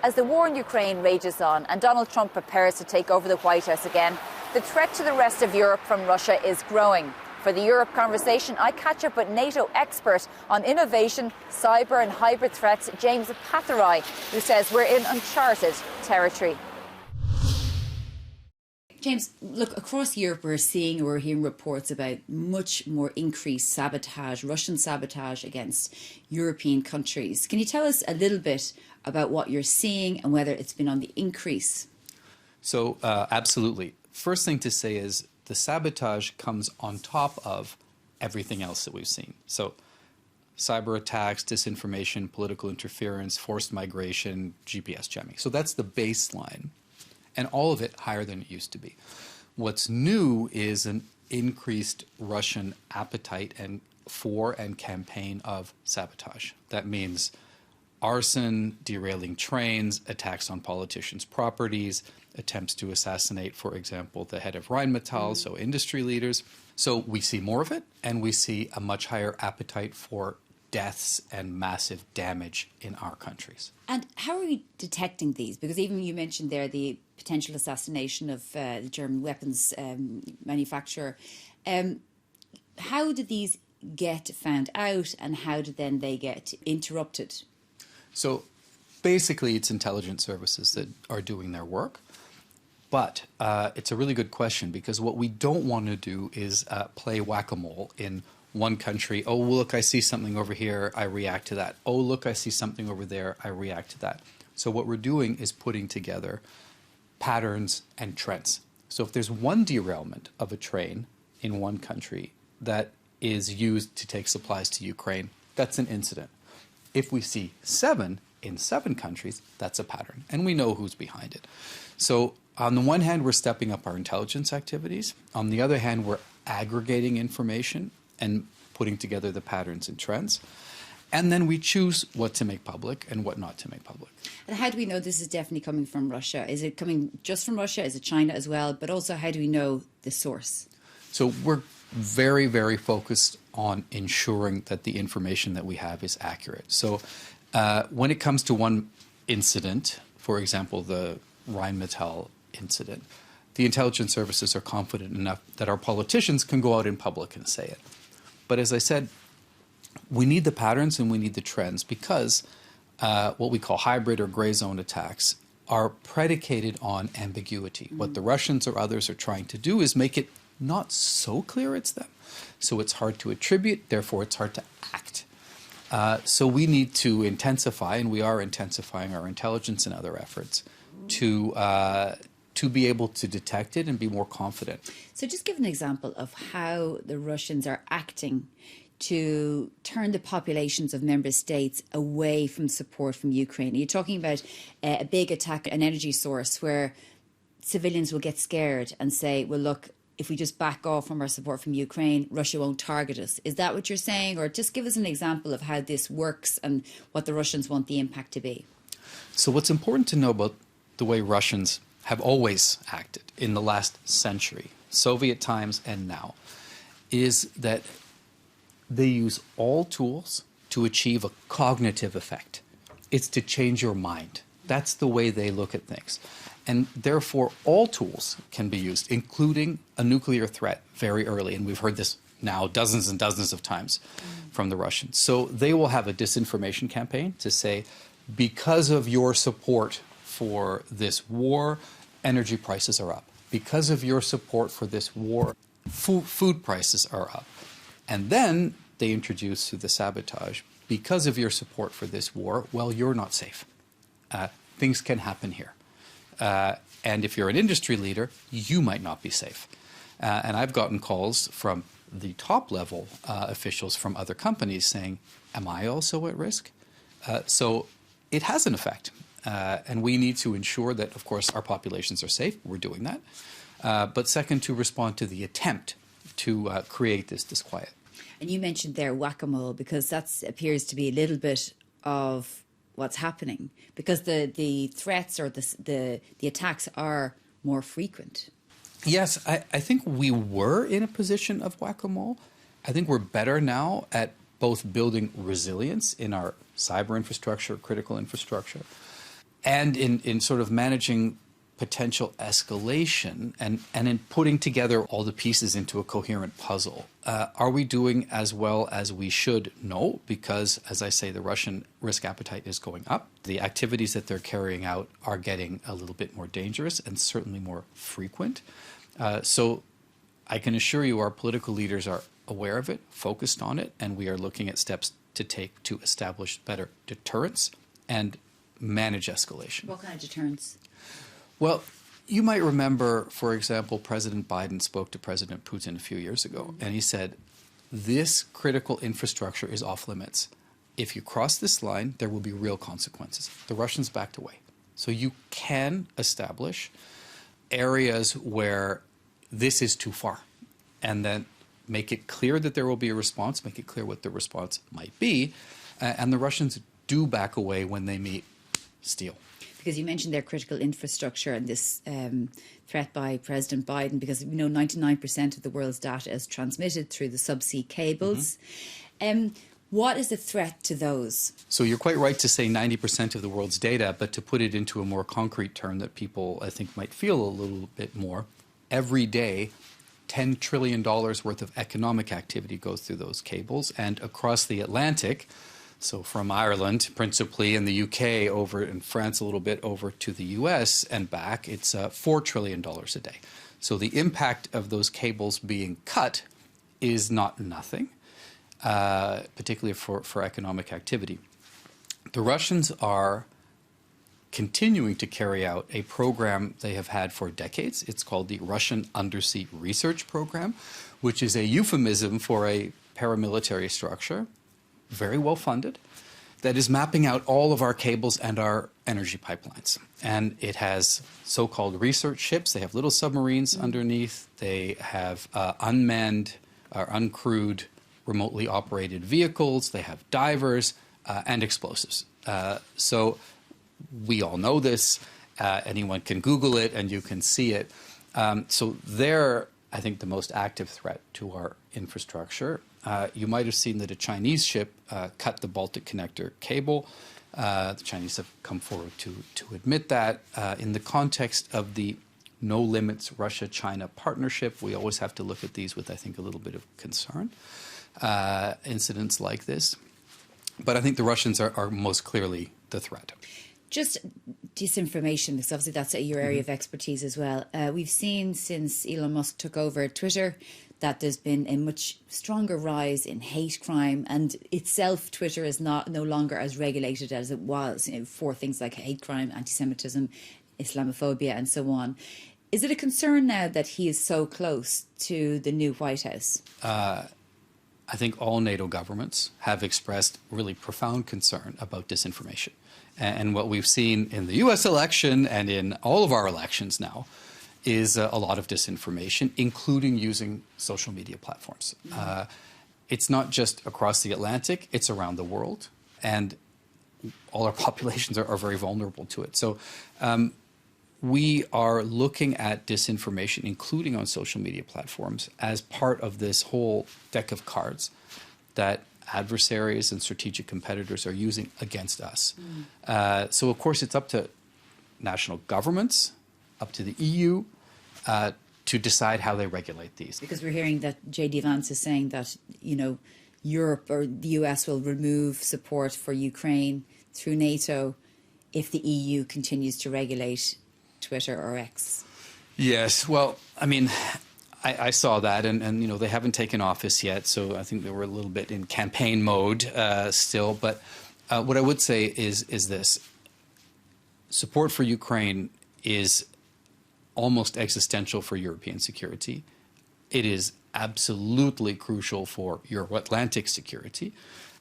As the war in Ukraine rages on and Donald Trump prepares to take over the White House again, the threat to the rest of Europe from Russia is growing. For the Europe Conversation, I catch up with NATO expert on innovation, cyber and hybrid threats, James Appathurai, who says we're in uncharted territory. James, look, across Europe we're hearing reports about much more increased sabotage, Russian sabotage against European countries. Can you tell us a little bit about what you're seeing and whether it's been on the increase? So, absolutely. First thing to say is the sabotage comes on top of everything else that we've seen. So, cyber attacks, disinformation, political interference, forced migration, GPS jamming. So that's the baseline. And all of it higher than it used to be. What's new is an increased Russian appetite for and campaign of sabotage. That means arson, derailing trains, attacks on politicians' properties, attempts to assassinate, for example, the head of Rheinmetall, so industry leaders. So we see more of it, and we see a much higher appetite for deaths and massive damage in our countries. And how are we detecting these? Because even you mentioned there the potential assassination of the German weapons manufacturer. How did these get found out, and how did then they get interrupted? So basically it's intelligence services that are doing their work. But it's a really good question, because what we don't want to do is play whack-a-mole in one country. Oh, look, I see something over here, I react to that. Oh, look, I see something over there, I react to that. So what we're doing is putting together patterns and trends. So if there's one derailment of a train in one country that is used to take supplies to Ukraine, that's an incident. If we see 7 in 7 countries, that's a pattern, and we know who's behind it. So on the one hand, we're stepping up our intelligence activities. On the other hand, we're aggregating information and putting together the patterns and trends. And then we choose what to make public and what not to make public. And how do we know this is definitely coming from Russia? Is it coming just from Russia? Is it China as well? But also, how do we know the source? So we're very, very focused on ensuring that the information that we have is accurate. So when it comes to one incident, for example, the Rheinmetall incident, the intelligence services are confident enough that our politicians can go out in public and say it. But as I said, we need the patterns and we need the trends, because what we call hybrid or gray zone attacks are predicated on ambiguity. What the Russians or others are trying to do is make it not so clear it's them. So it's hard to attribute, therefore it's hard to act. So we need to intensify, and we are intensifying our intelligence and other efforts to be able to detect it and be more confident. So just give an example of how the Russians are acting to turn the populations of member states away from support from Ukraine. Are you talking about a big attack, an energy source, where civilians will get scared and say, well, look, if we just back off from our support from Ukraine, Russia won't target us? Is that what you're saying? Or just give us an example of how this works and what the Russians want the impact to be. So what's important to know about the way Russians have always acted in the last century, Soviet times and now, is that they use all tools to achieve a cognitive effect. It's to change your mind. That's the way they look at things. And therefore, all tools can be used, including a nuclear threat very early. And we've heard this now dozens and dozens of times from the Russians. So they will have a disinformation campaign to say, because of your support for this war, energy prices are up. Because of your support for this war, food prices are up. And then they introduce through the sabotage, because of your support for this war, well, you're not safe. Things can happen here. And if you're an industry leader, you might not be safe. And I've gotten calls from the top level officials from other companies saying, am I also at risk? So it has an effect. And we need to ensure that, of course, our populations are safe. We're doing that. But second, to respond to the attempt to create this disquiet. And you mentioned there whack-a-mole, because that appears to be a little bit of what's happening, because the threats or the attacks are more frequent. Yes, I think we were in a position of whack-a-mole. I think we're better now at both building resilience in our cyber infrastructure, critical infrastructure, and in sort of managing potential escalation and in putting together all the pieces into a coherent puzzle. Are we doing as well as we should? No, because, as I say, the Russian risk appetite is going up. The activities that they're carrying out are getting a little bit more dangerous and certainly more frequent. So I can assure you our political leaders are aware of it, focused on it, and we are looking at steps to take to establish better deterrence and manage escalation. What kind of deterrence? Well, you might remember, for example, President Biden spoke to President Putin a few years ago, and he said, this critical infrastructure is off limits. If you cross this line, there will be real consequences. The Russians backed away. So you can establish areas where this is too far, and then make it clear that there will be a response, make it clear what the response might be, and the Russians do back away when they meet steel. Because you mentioned their critical infrastructure and this threat by President Biden, because we know 99% of the world's data is transmitted through the subsea cables. What is the threat to those? So you're quite right to say 90% of the world's data, but to put it into a more concrete term that people, I think, might feel a little bit more, every day, $10 trillion worth of economic activity goes through those cables, and across the Atlantic, so from Ireland, principally, in the UK, over in France a little bit, over to the US and back, it's $4 trillion a day. So the impact of those cables being cut is not nothing, particularly for economic activity. The Russians are continuing to carry out a program they have had for decades. It's called the Russian Undersea Research Program, which is a euphemism for a paramilitary structure, very well funded, that is mapping out all of our cables and our energy pipelines. And it has so-called research ships. They have little submarines underneath. They have unmanned or uncrewed, remotely operated vehicles. They have divers and explosives. So we all know this. Anyone can Google it and you can see it. So they're, I think, the most active threat to our infrastructure. You might have seen that a Chinese ship cut the Baltic Connector cable. The Chinese have come forward to admit that. In the context of the No Limits Russia-China partnership, we always have to look at these with, I think, a little bit of concern, incidents like this. But I think the Russians are most clearly the threat. Just disinformation, because obviously that's your area of expertise as well. We've seen since Elon Musk took over Twitter that there's been a much stronger rise in hate crime, and itself Twitter is no longer as regulated as it was, for things like hate crime, anti-Semitism, Islamophobia and so on. Is it a concern now that he is so close to the new White House? I think all NATO governments have expressed really profound concern about disinformation. And what we've seen in the US election and in all of our elections now is a lot of disinformation, including using social media platforms. It's not just across the Atlantic, it's around the world. And all our populations are very vulnerable to it. So we are looking at disinformation, including on social media platforms, as part of this whole deck of cards that adversaries and strategic competitors are using against us. So, of course, it's up to national governments, up to the EU, to decide how they regulate these. Because we're hearing that J.D. Vance is saying that, Europe or the US will remove support for Ukraine through NATO if the EU continues to regulate Twitter or X. Yes, well, I mean, I saw that, and they haven't taken office yet, so I think they were a little bit in campaign mode still. But what I would say is this. Support for Ukraine is almost existential for European security. It is absolutely crucial for Euro-Atlantic security.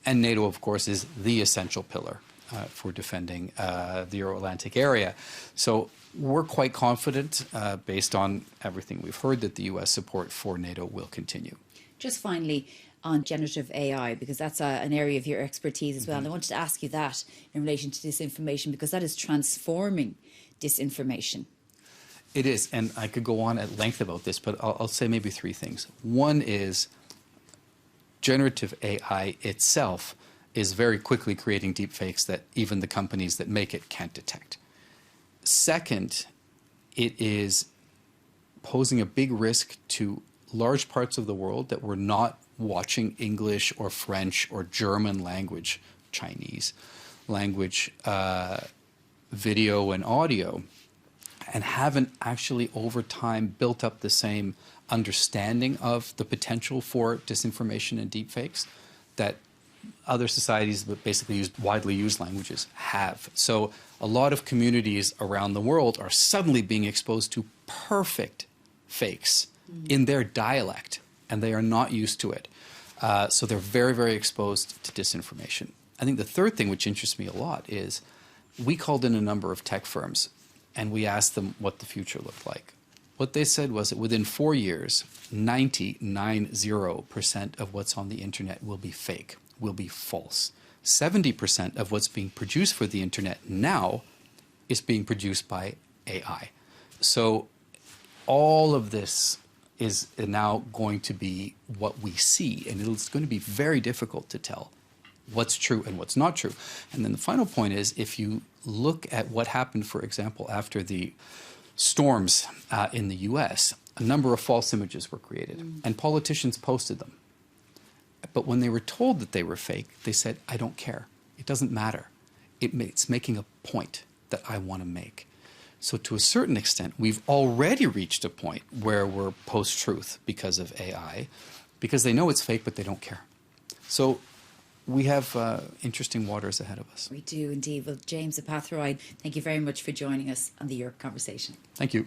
And NATO, of course, is the essential pillar for defending the Euro-Atlantic area. So we're quite confident, based on everything we've heard, that the U.S. support for NATO will continue. Just finally, on generative AI, because that's an area of your expertise as well. And I wanted to ask you that in relation to disinformation, because that is transforming disinformation. It is, and I could go on at length about this, but I'll say maybe three things. One is generative AI itself is very quickly creating deepfakes that even the companies that make it can't detect. Second, it is posing a big risk to large parts of the world that were not watching English or French or German language, Chinese language, video and audio, and haven't actually over time built up the same understanding of the potential for disinformation and deepfakes that other societies that basically use widely used languages have. So a lot of communities around the world are suddenly being exposed to perfect fakes in their dialect, and they are not used to it. So they're very, very exposed to disinformation. I think the third thing which interests me a lot is we called in a number of tech firms and we asked them what the future looked like. What they said was that within 4 years, 90% of what's on the internet will be fake, will be false. 70% of what's being produced for the internet now is being produced by AI. So all of this is now going to be what we see, and it's going to be very difficult to tell what's true and what's not true. And then the final point is, if you look at what happened, for example, after the storms in the US, a number of false images were created, and politicians posted them. But when they were told that they were fake, they said, I don't care. It doesn't matter. It's making a point that I want to make. So to a certain extent, we've already reached a point where we're post-truth because of AI, because they know it's fake, but they don't care. So we have interesting waters ahead of us. We do indeed. Well, James Appathurai, thank you very much for joining us on the Europe Conversation. Thank you.